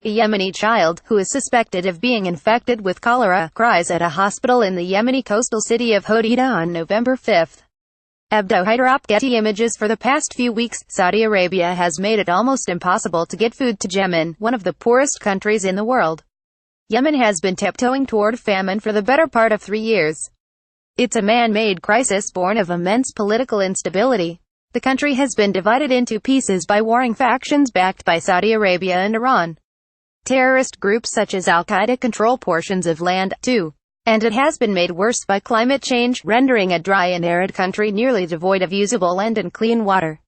A Yemeni child, who is suspected of being infected with cholera, cries at a hospital in the Yemeni coastal city of Hodeidah on November 5. Abdo HyderAFPGetty Images For the past few weeks, Saudi Arabia has made it almost impossible to get food to Yemen, one of the poorest countries in the world. Yemen has been tiptoeing toward famine for the better part of 3 years. It's a man-made crisis born of immense political instability. The country has been divided into pieces by warring factions backed by Saudi Arabia and Iran. Terrorist groups such as Al-Qaeda control portions of land, too. And it has been made worse by climate change, rendering a dry and arid country nearly devoid of usable land and clean water.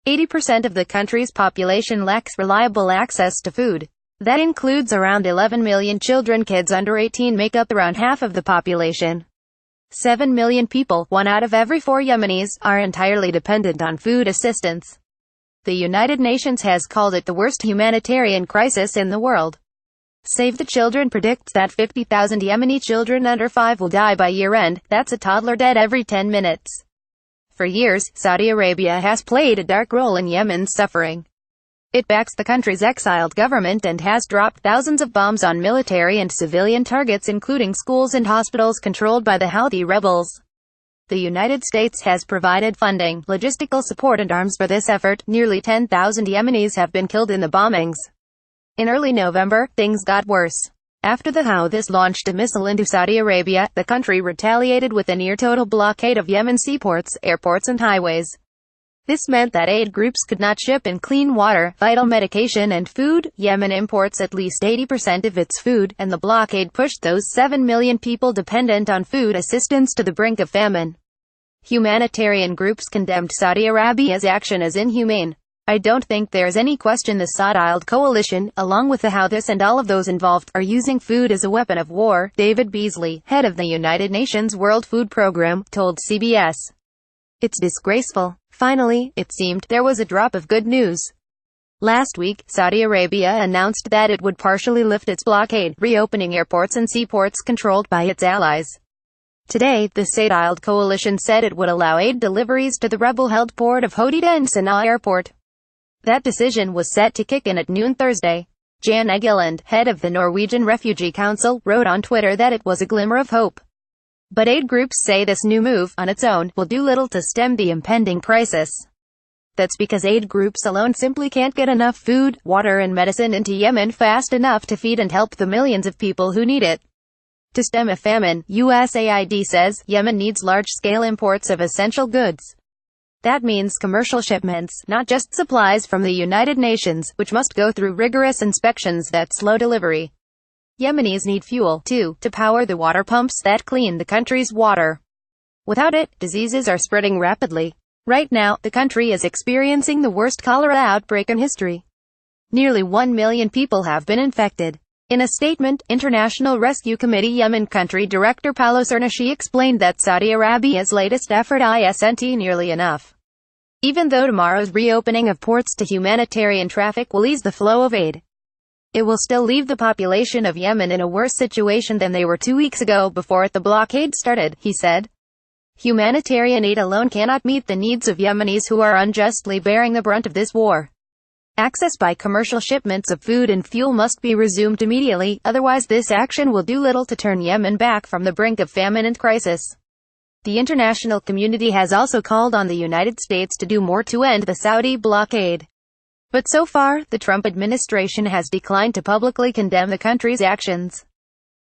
80% of the country's population lacks reliable access to food. That includes around 11 million children. Kids under 18 make up around half of the population. 7 million people, 1 out of every 4 Yemenis, are entirely dependent on food assistance. The United Nations has called it the worst humanitarian crisis in the world. Save the Children predicts that 50,000 Yemeni children under 5 will die by year-end. That's a toddler dead every 10 minutes. For years, Saudi Arabia has played a dark role in Yemen's suffering. It backs the country's exiled government and has dropped thousands of bombs on military and civilian targets, including schools and hospitals controlled by the Houthi rebels. The United States has provided funding, logistical support and arms for this effort. Nearly 10,000 Yemenis have been killed in the bombings. In early November, things got worse. After the Houthis launched a missile into Saudi Arabia, the country retaliated with a near-total blockade of Yemen seaports, airports and highways. This meant that aid groups could not ship in clean water, vital medication and food. Yemen imports at least 80% of its food, and the blockade pushed those 7 million people dependent on food assistance to the brink of famine. Humanitarian groups condemned Saudi Arabia's action as inhumane. I don't think there's any question the Saudi coalition, along with the Houthis and all of those involved, are using food as a weapon of war, David Beasley, head of the United Nations World Food Program, told CBS. It's disgraceful. Finally, it seemed, there was a drop of good news. Last week, Saudi Arabia announced that it would partially lift its blockade, reopening airports and seaports controlled by its allies. Today, the Saudi coalition said it would allow aid deliveries to the rebel-held port of Hodeidah and Sana'a Airport. That decision was set to kick in at noon Thursday. Jan Egeland, head of the Norwegian Refugee Council, wrote on Twitter that it was a glimmer of hope. But aid groups say this new move, on its own, will do little to stem the impending crisis. That's because aid groups alone simply can't get enough food, water and medicine into Yemen fast enough to feed and help the millions of people who need it. To stem a famine, USAID says, Yemen needs large-scale imports of essential goods. That means commercial shipments, not just supplies from the United Nations, which must go through rigorous inspections that slow delivery. Yemenis need fuel, too, to power the water pumps that clean the country's water. Without it, diseases are spreading rapidly. Right now, the country is experiencing the worst cholera outbreak in history. Nearly 1 million people have been infected. In a statement, International Rescue Committee Yemen Country Director Paulo Cernachi explained that Saudi Arabia's latest effort isn't nearly enough. Even though tomorrow's reopening of ports to humanitarian traffic will ease the flow of aid, it will still leave the population of Yemen in a worse situation than they were 2 weeks ago before the blockade started, he said. Humanitarian aid alone cannot meet the needs of Yemenis who are unjustly bearing the brunt of this war. Access by commercial shipments of food and fuel must be resumed immediately, otherwise this action will do little to turn Yemen back from the brink of famine and crisis. The international community has also called on the United States to do more to end the Saudi blockade. But so far, the Trump administration has declined to publicly condemn the country's actions.